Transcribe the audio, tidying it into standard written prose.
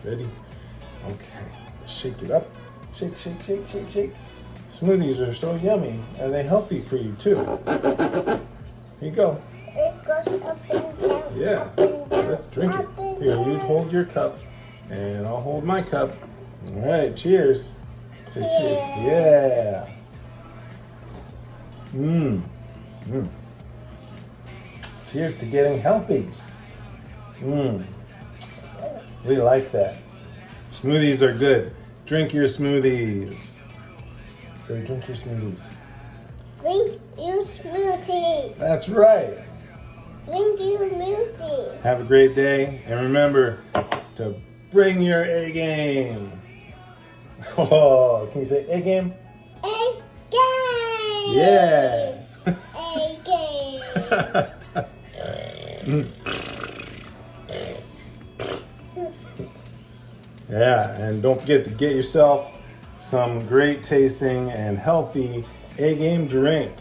Ready? Okay. Shake it up. Shake, shake, shake, shake, shake. Smoothies are so yummy and they're healthy for you too. Here you go. It goes up and down. Yeah. Up and down, Let's drink it. up and Here, you down. hold your cup and I'll hold my cup. All right, cheers. Say cheers. Yeah. Mmm. Mmm. Cheers to getting healthy. Mmm. We like that. Smoothies are good. Drink your smoothies. Say, drink your smoothies. Drink your smoothie. That's right. Drink your smoothie. Have a great day, and remember to bring your A game. Oh, can you say A game? A game. Yeah. A game. Yeah, and don't forget to get yourself some great tasting and healthy A game drink.